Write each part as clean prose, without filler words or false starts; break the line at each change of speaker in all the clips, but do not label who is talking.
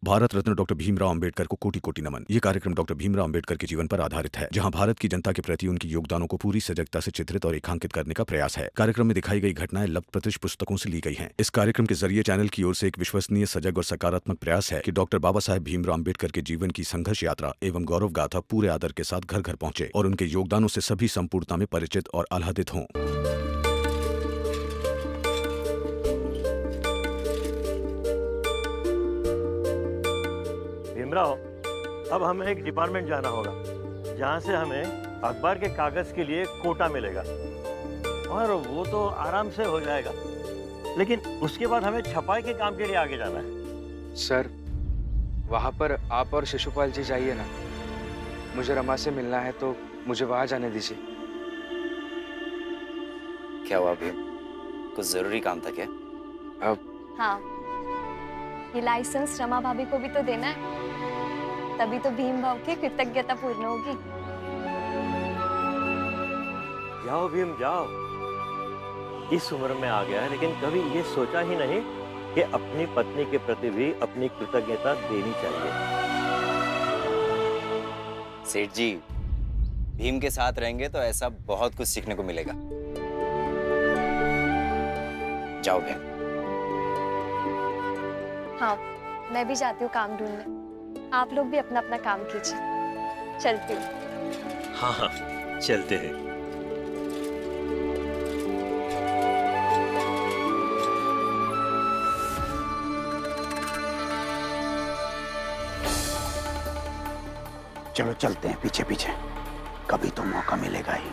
Bharat Ratna doctor Bhimrao Ambedkar को कोटि कोटि नमन। ये कार्यक्रम डॉक्टर भीमराव अंबेडकर के जीवन पर आधारित है, जहां भारत की जनता के प्रति उनके योगदानों को पूरी सजगता से चित्रित और रेखांकित करने का प्रयास है। कार्यक्रम में दिखाई गई घटनाएं लब्ध प्रतिष्ठ पुस्तकों से ली गई हैं। इस कार्यक्रम के जरिए चैनल की ओर से एक विश्वसनीय, सजग और सकारात्मक प्रयास है कि डॉक्टर बाबा साहेब भीमराव अंबेडकर के जीवन की संघर्ष यात्रा एवं गौरव गाथा पूरे आदर के साथ घर घर पहुंचे और उनके योगदानों से सभी संपूर्णता में परिचित और आह्लादित हों।
भीमराव, अब हमें एक डिपार्टमेंट जाना होगा जहाँ से हमें अखबार के कागज के लिए कोटा मिलेगा, और वो तो आराम से हो जाएगा, लेकिन उसके बाद हमें छपाई के काम के लिए आगे जाना है।
सर, वहाँ पर आप और शिशुपाल जी जाइए ना। मुझे रमा से मिलना है तो मुझे वहाँ जाने दीजिए।
क्या हुआ भीम? कुछ जरूरी काम था क्या?
अब
हाँ, ये लाइसेंस रमा भाभी को भी तो देना है, तभी तो भीम भाव की कृतज्ञता पूर्ण होगी।
जाओ भीम जाओ, इस उम्र में आ गया है, लेकिन कभी ये सोचा ही नहीं कि अपनी पत्नी के प्रति भी अपनी कृतज्ञता देनी चाहिए।
सेठ जी, भीम के साथ रहेंगे तो ऐसा बहुत कुछ सीखने को मिलेगा। जाओ भीम।
हाँ, मैं भी जाती हूँ काम ढूंढने। आप लोग भी अपना अपना काम कीजिए। चलती हूँ।
हाँ हाँ, चलते हैं।
चलो चलते हैं पीछे पीछे, कभी तो मौका मिलेगा ही।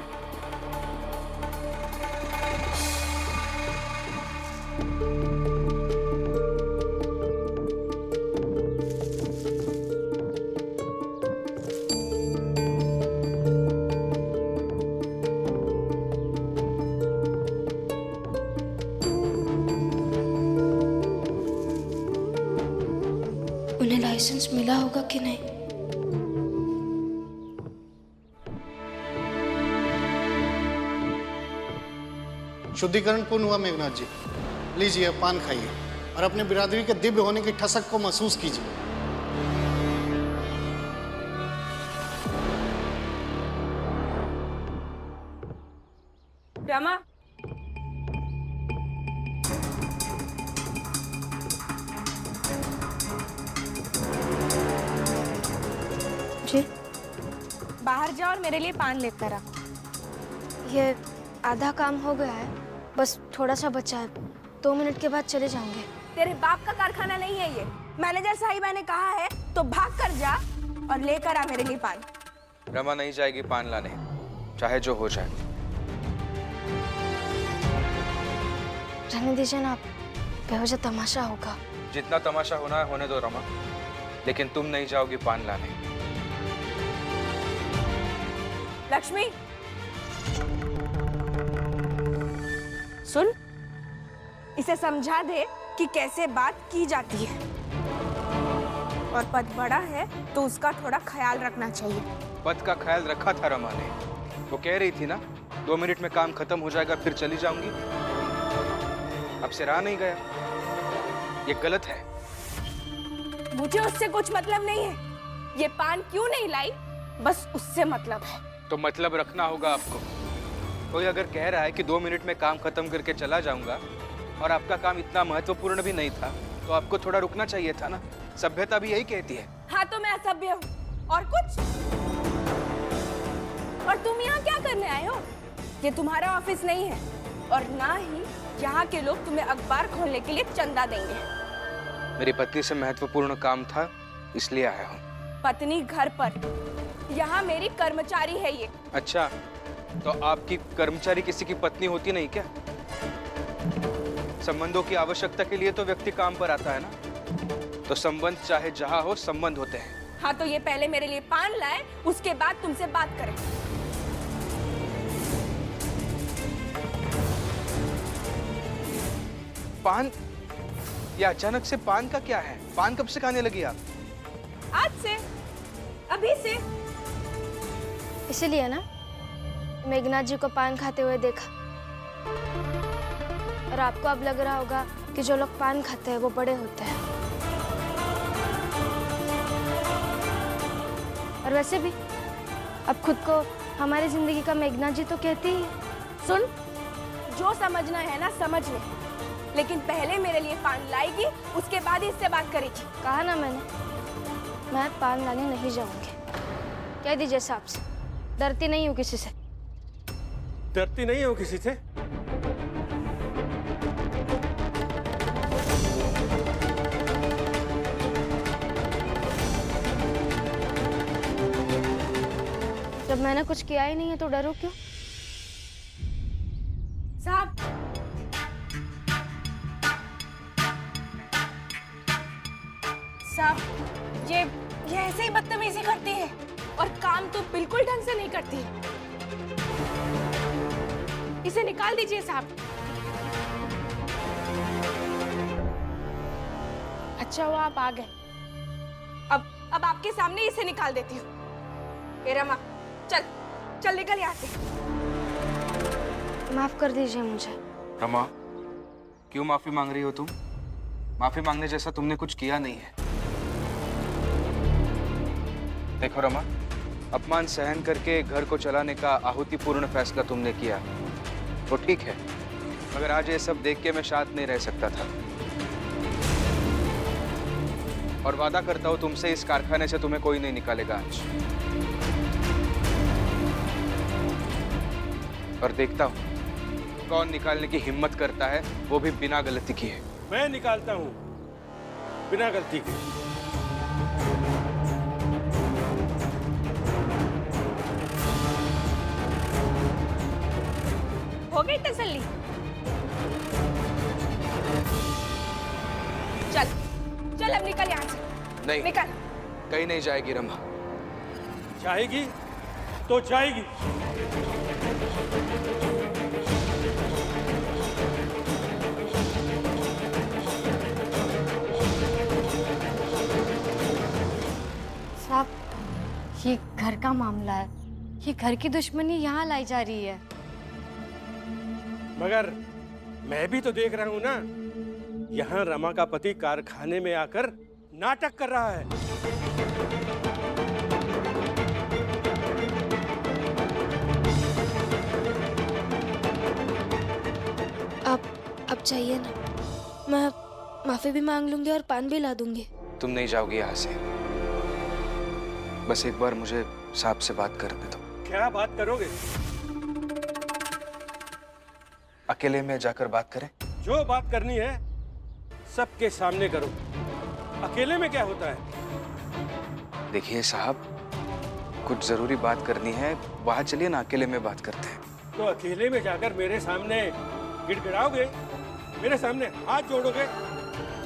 उन्हें लाइसेंस मिला होगा कि नहीं?
शुद्धिकरण पूर्ण हुआ मेघनाथ जी। लीजिए, पान खाइए और अपने बिरादरी के दिव्य होने की ठसक को महसूस कीजिए।
रमा,
जी,
बाहर जाओ और मेरे लिए पान लेकर आ।
ये आधा काम हो गया है, बस थोड़ा सा बचा है। 2 मिनट के बाद चले जाएंगे।
तेरे बाप का कारखाना नहीं है ये। मैनेजर साहिबा ने कहा है तो भाग कर जा और लेकर आ मेरे लिए पान।
रमा नहीं जाएगी पान लाने, चाहे जो हो जाए।
रहने दीजिए ना आप, बेवजह तमाशा होगा।
जितना तमाशा होना है होने दो रमा, लेकिन तुम नहीं जाओगी पान लाने।
लक्ष्मी, सुन, इसे समझा दे कि कैसे बात की जाती है, और पद बड़ा है तो उसका थोड़ा ख्याल रखना चाहिए।
पद का ख्याल रखा था रमा ने। वो कह रही थी ना 2 मिनट में काम खत्म हो जाएगा फिर चली जाऊंगी। अब से रहा नहीं गया, ये गलत है।
मुझे उससे कुछ मतलब नहीं है। ये पान क्यों नहीं लाई, बस उससे मतलब है।
तो मतलब रखना होगा आपको। कोई अगर कह रहा है कि 2 मिनट में काम खत्म करके चला जाऊंगा और आपका काम इतना महत्वपूर्ण भी नहीं था, तो आपको थोड़ा रुकना चाहिए था ना। सभ्यता भी यही कहती है।
हाँ, तो मैं असभ्य हूँ और कुछ? और तुम यहाँ क्या करने आए हो? ये तुम्हारा ऑफिस नहीं है, और ना ही यहाँ के लोग तुम्हें अखबार खोलने के लिए चंदा देंगे।
मेरी पत्नी से महत्वपूर्ण काम था, इसलिए आया हूँ।
पत्नी घर पर, यहाँ मेरी कर्मचारी है ये।
अच्छा, तो आपकी कर्मचारी किसी की पत्नी होती नहीं क्या? संबंधों की आवश्यकता के लिए तो व्यक्ति काम पर आता है ना। तो संबंध चाहे जहाँ हो, संबंध होते हैं।
हाँ, तो ये पहले मेरे लिए पान लाए, उसके बाद तुमसे बात करें।
पान? ये अचानक से पान का क्या है? पान कब से खाने लगी आप?
आज से, अभी से।
इसीलिए ना मेघनाथ जी को पान खाते हुए देखा, और आपको अब लग रहा होगा कि जो लोग पान खाते हैं वो बड़े होते हैं। वैसे भी अब खुद को हमारी जिंदगी का मेघना जी तो कहती ही है।
सुन, जो समझना है ना समझ ले, लेकिन पहले मेरे लिए पान लाएगी, उसके बाद ही इससे बात करेगी।
कहा ना मैंने, मैं पान लाने नहीं जाऊंगी। कह दीजिए साहब से, डरती नहीं हूँ किसी से।
डरती नहीं हो किसी से?
जब मैंने कुछ किया ही नहीं है तो डरो क्यों?
साहब, साहब ये ऐसे ही बदतमीजी करती है और काम तो बिल्कुल ढंग से नहीं करती। इसे निकाल दीजिए साहब। अच्छा हुआ आप आ गए। अब आपके सामने इसे निकाल देती हूँ। ए रमा, चल चल निकल यहाँ से।
माफ कर दीजिए मुझे।
रमा, क्यों माफी मांग रही हो तुम? माफी मांगने जैसा तुमने कुछ किया नहीं है। देखो रमा, अपमान सहन करके घर को चलाने का आहुतिपूर्ण फैसला तुमने किया, वो ठीक है, मगर आज ये सब देख के मैं शांत नहीं रह सकता था। और वादा करता हूं तुमसे, इस कारखाने से तुम्हें कोई नहीं निकालेगा आज। और देखता हूं कौन निकालने की हिम्मत करता है, वो भी बिना गलती किए।
मैं निकालता हूँ बिना गलती के।
हो गई तसल्ली? चल चल अब निकल यहाँ से।
नहीं,
निकल।
कहीं नहीं जाएगी रमा।
चाहेगी तो जाएगी।
साहब, ये घर का मामला है, ये घर की दुश्मनी यहाँ लाई जा रही है।
मगर मैं भी तो देख रहा हूँ ना, यहाँ रमा का पति कारखाने में आकर नाटक कर रहा है।
अब चाहिए ना, मैं माफी भी मांग लूंगी और पान भी ला दूंगी।
तुम नहीं जाओगी यहाँ से। बस एक बार मुझे साहब से बात करने दो।
क्या बात करोगे?
अकेले में जाकर बात करें?
जो बात करनी है सबके सामने करो, अकेले में क्या होता है?
देखिए साहब, कुछ जरूरी बात करनी है, बाहर चलिए ना, अकेले में बात करते हैं।
तो अकेले में जाकर मेरे सामने गिड़गिड़ाओगे, मेरे सामने हाथ जोड़ोगे,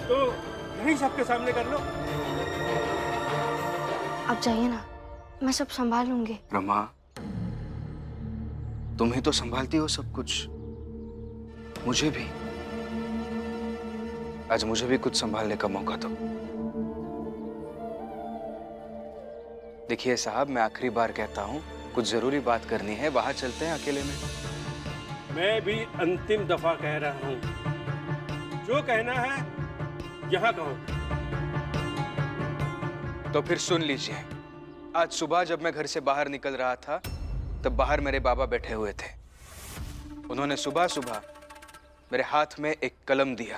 तो यही सबके सामने कर लो।
अब जाइए ना, मैं सब संभाल लूंगी।
रमा, तुम ही तो संभालती हो सब कुछ, मुझे भी। आज मुझे भी कुछ संभालने का मौका दो। देखिए साहब, मैं आखिरी बार कहता हूँ, कुछ जरूरी बात करनी है, बाहर चलते हैं अकेले में।
मैं भी अंतिम दफा कह रहा हूँ, जो कहना है यहाँ कहो।
तो फिर सुन लीजिए, आज सुबह जब मैं घर से बाहर निकल रहा था, तब बाहर मेरे बाबा बैठे हुए थे। उन्होंने सुबह सुबह मेरे हाथ में एक कलम दिया।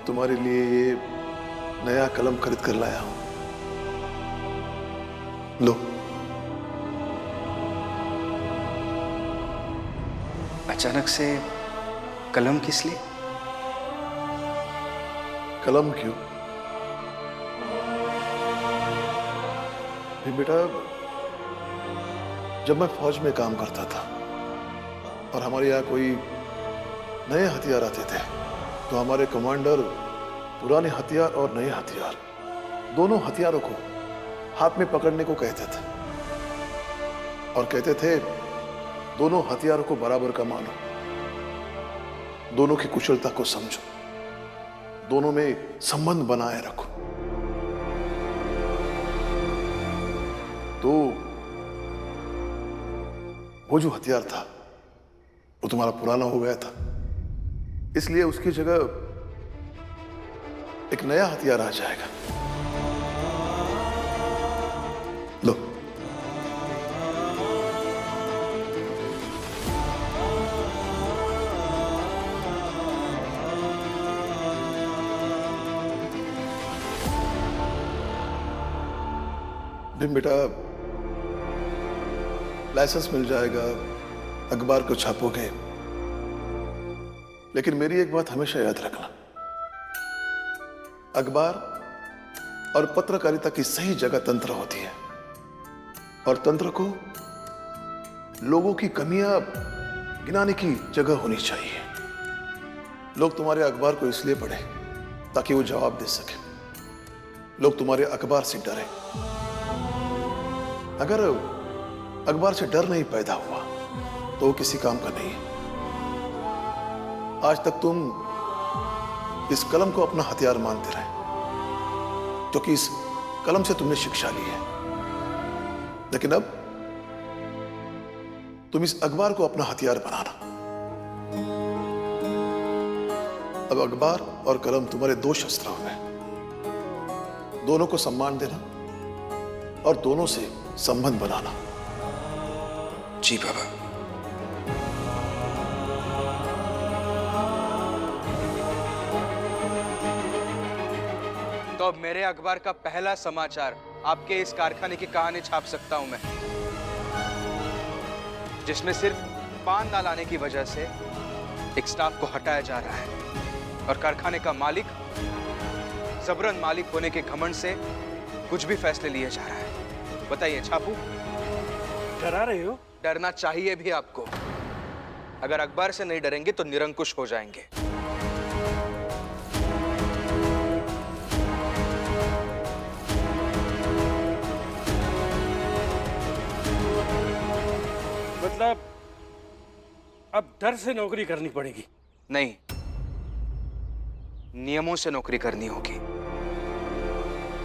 तुम्हारे लिए ये नया कलम खरीद कर लाया हूं, लो।
अचानक से कलम किस लिए?
कलम क्यों? बेटा, जब मैं फौज में काम करता था और हमारे यहाँ कोई नए हथियार आते थे, तो हमारे कमांडर पुराने हथियार और नए हथियार दोनों हथियारों को हाथ में पकड़ने को कहते थे और कहते थे दोनों हथियारों को बराबर का मानो, दोनों की कुशलता को समझो, दोनों में संबंध बनाए रखो। तो वो जो हथियार था वो तुम्हारा पुराना हो गया था, इसलिए उसकी जगह एक नया हथियार आ जाएगा। लो। भीम बेटा, लाइसेंस मिल जाएगा, अखबार को छापोगे, लेकिन मेरी एक बात हमेशा याद रखना, अखबार और पत्रकारिता की सही जगह तंत्र होती है, और तंत्र को लोगों की कमियां गिनाने की जगह होनी चाहिए। लोग तुम्हारे अखबार को इसलिए पढ़े ताकि वो जवाब दे सके। लोग तुम्हारे अखबार से डरे। अगर अखबार से डर नहीं पैदा हुआ तो वो किसी काम का नहीं है। आज तक तुम इस कलम को अपना हथियार मानते रहे, क्योंकि इस कलम से तुमने शिक्षा ली है, लेकिन अब तुम इस अखबार को अपना हथियार बनाना। अब अखबार और कलम तुम्हारे दो शस्त्र हो गए। दोनों को सम्मान देना और दोनों से संबंध बनाना।
जी बाबा। तो अब मेरे अखबार का पहला समाचार आपके इस कारखाने की कहानी छाप सकता हूं मैं, जिसमें सिर्फ पान ना लाने की वजह से एक स्टाफ को हटाया जा रहा है और कारखाने का मालिक जबरन मालिक होने के घमंड से कुछ भी फैसले लिए जा रहा है। बताइए छापू?
डरा रहे हो?
डरना चाहिए भी आपको। अगर अखबार से नहीं डरेंगे तो निरंकुश हो जाएंगे।
मतलब अब डर से नौकरी करनी पड़ेगी?
नहीं, नियमों से नौकरी करनी होगी।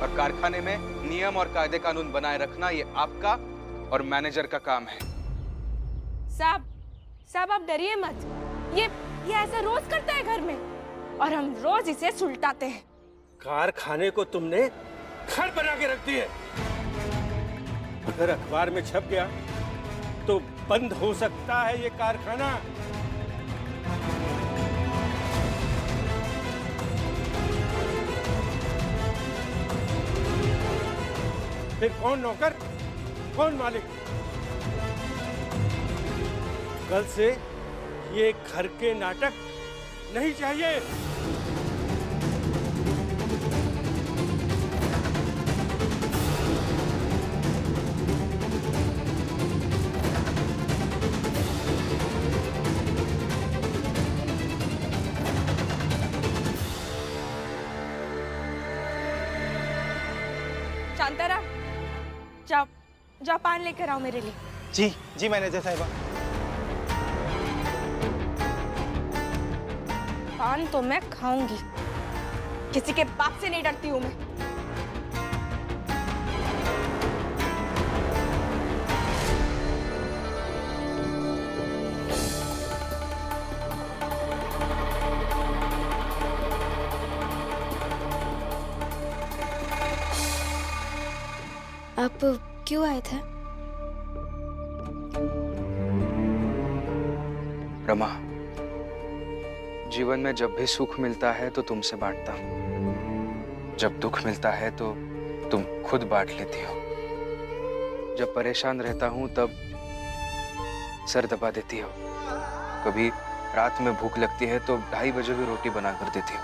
और कारखाने में नियम और कायदे कानून बनाए रखना ये आपका और मैनेजर का काम है।
साहब आप डरिए मत। ये ऐसा रोज करता है घर में, और हम रोज इसे सुलटाते हैं।
कारखाने को तुमने घर बना के रख दिए। अगर अखबार में छप गया तो बंद हो सकता है ये कारखाना। फिर कौन नौकर, कौन मालिक? कल से ये घर के नाटक नहीं चाहिए।
शांताराम, जाओ पान लेकर आओ मेरे लिए।
जी मैनेजर साहिबा।
पान तो मैं खाऊंगी, किसी के बाप से नहीं डरती हूं मैं।
आप क्यों आए थे?
रमा, जीवन में जब भी सुख मिलता है तो तुमसे बांटता हूं। जब दुख मिलता है तो तुम खुद बांट लेती हो। जब परेशान रहता हूं तब सर दबा देती हो। कभी रात में भूख लगती है तो 2:30 बजे भी रोटी बना कर देती हो।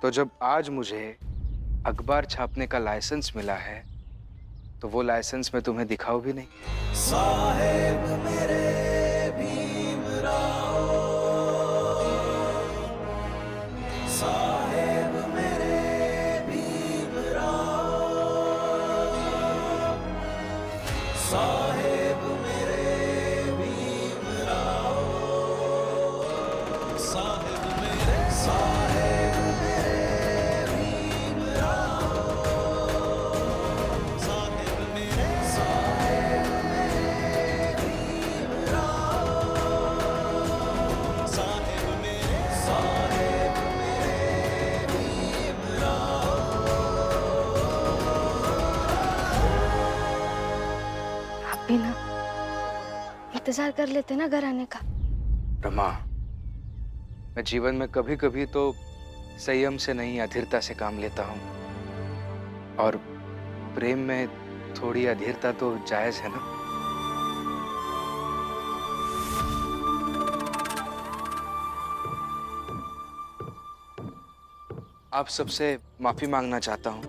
तो जब आज मुझे अखबार छापने का लाइसेंस मिला है तो वो लाइसेंस मैं तुम्हें दिखाऊं भी नहीं।
साहेब मेरे भीमराव, साहेब मेरे भीमराव, साहेब मेरे भीमराव, साहेब मेरे
ना इंतजार कर लेते ना घर आने का।
रमा, मैं जीवन में कभी कभी तो संयम से नहीं अधीरता से काम लेता हूँ, और प्रेम में थोड़ी अधीरता तो जायज है ना? आप सबसे माफी मांगना चाहता हूँ,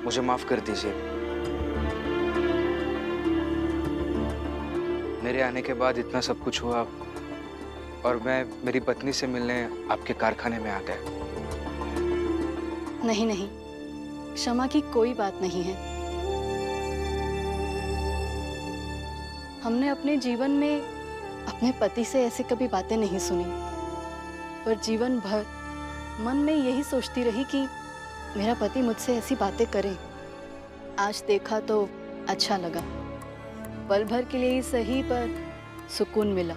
मुझे माफ कर दीजिए। मेरे आने के बाद इतना सब कुछ हुआ और मैं मेरी पत्नी से मिलने आपके कारखाने में आ गया।
नहीं नहीं, क्षमा की कोई बात नहीं है। हमने अपने जीवन में अपने पति से ऐसे कभी बातें नहीं सुनी, पर जीवन भर मन में यही सोचती रही कि मेरा पति मुझसे ऐसी बातें करे। आज देखा तो अच्छा लगा, पल भर के लिए ही सही पर सुकून मिला।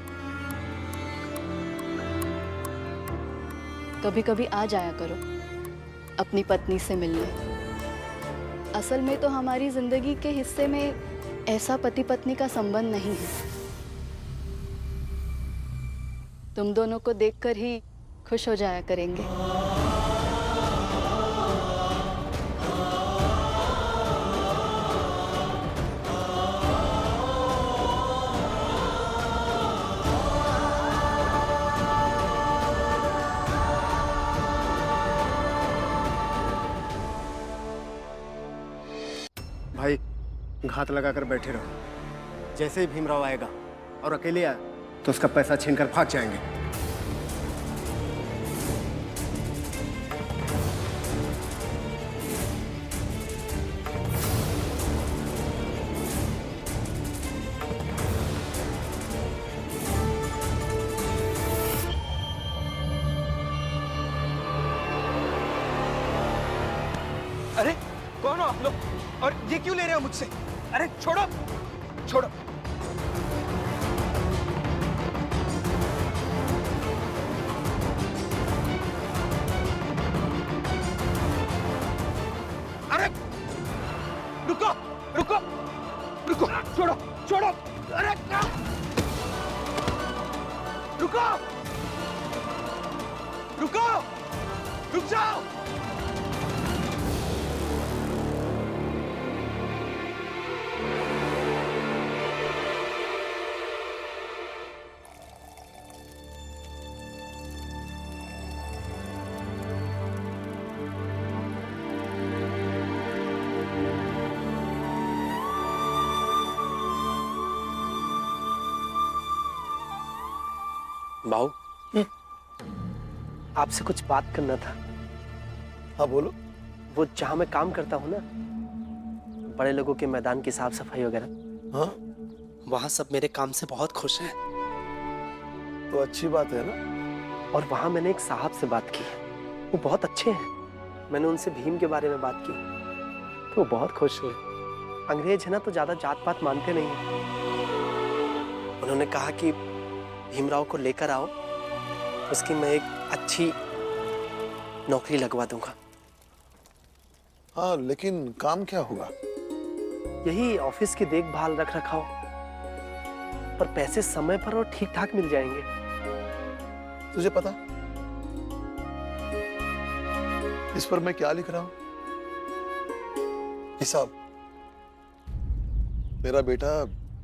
कभी कभी आ जाया करो अपनी पत्नी से मिलने। असल में तो हमारी जिंदगी के हिस्से में ऐसा पति पत्नी का संबंध नहीं है। तुम दोनों को देखकर ही खुश हो जाया करेंगे।
भाई घात लगाकर बैठे रहो। जैसे ही भीमराव आएगा और अकेले आए तो उसका पैसा छीनकर भाग जाएंगे।
अरे कौन हो आप लोग और ये क्यों ले रहे हो मुझसे? अरे छोड़ो छोड़ो। अरे रुको रुको रुको, छोड़ो छोड़ो। अरे रुको रुको, रुक जाओ।
बाऊ, आपसे कुछ बात करना था।
हाँ बोलो।
वो जहाँ मैं काम करता हूँ ना, बड़े लोगों के मैदान की साफ सफाई वगैरह,
हाँ
वहाँ सब मेरे काम से बहुत खुश हैं।
तो अच्छी बात है ना।
और वहाँ मैंने एक साहब से बात की है, वो बहुत अच्छे हैं। मैंने उनसे भीम के बारे में बात की तो वो बहुत खुश हुए। अंग्रेज है ना तो ज्यादा जात पात मानते नहीं हैं। उन्होंने कहा कि भीमराव को लेकर आओ, उसकी मैं एक अच्छी नौकरी लगवा दूंगा।
हाँ लेकिन काम क्या होगा?
यही ऑफिस की देखभाल रख रखाव, पर पैसे समय पर और ठीक ठाक मिल जाएंगे।
तुझे पता इस पर मैं क्या लिख रहा हूं? हिसाब। मेरा बेटा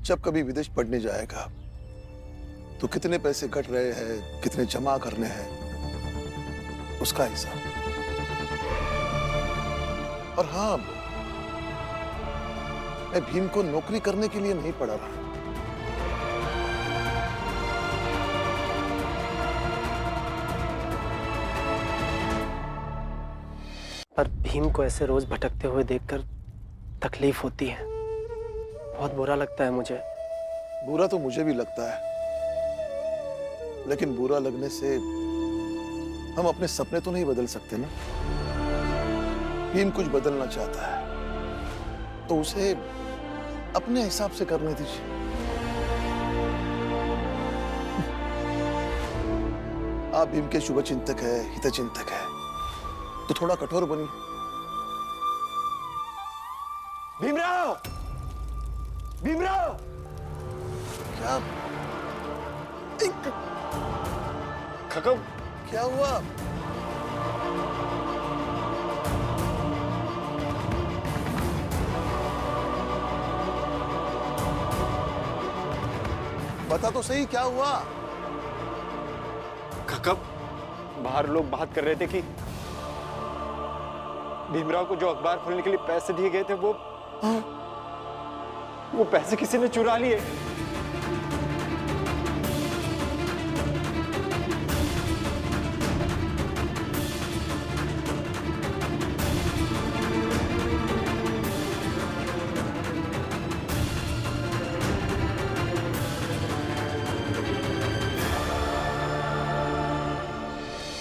जब कभी विदेश पढ़ने जाएगा तो कितने पैसे कट रहे हैं, कितने जमा करने हैं, उसका हिसाब। और हाँ, मैं भीम को नौकरी करने के लिए नहीं पढ़ा रहा।
पर भीम को ऐसे रोज भटकते हुए देखकर तकलीफ होती है। बहुत बुरा लगता है मुझे।
बुरा तो मुझे भी लगता है, लेकिन बुरा लगने से हम अपने सपने तो नहीं बदल सकते ना। भीम कुछ बदलना चाहता है तो उसे अपने हिसाब से करने दीजिए। आप भीम के शुभ चिंतक है, हित चिंतक है, तो थोड़ा कठोर बनिए।
भीमराव! भीमराव!
क्या
खकम,
क्या हुआ? बता तो सही क्या हुआ?
काका, बाहर लोग बात कर रहे थे कि भीमराव को जो अखबार खोलने के लिए पैसे दिए गए थे वो पैसे किसी ने चुरा लिए।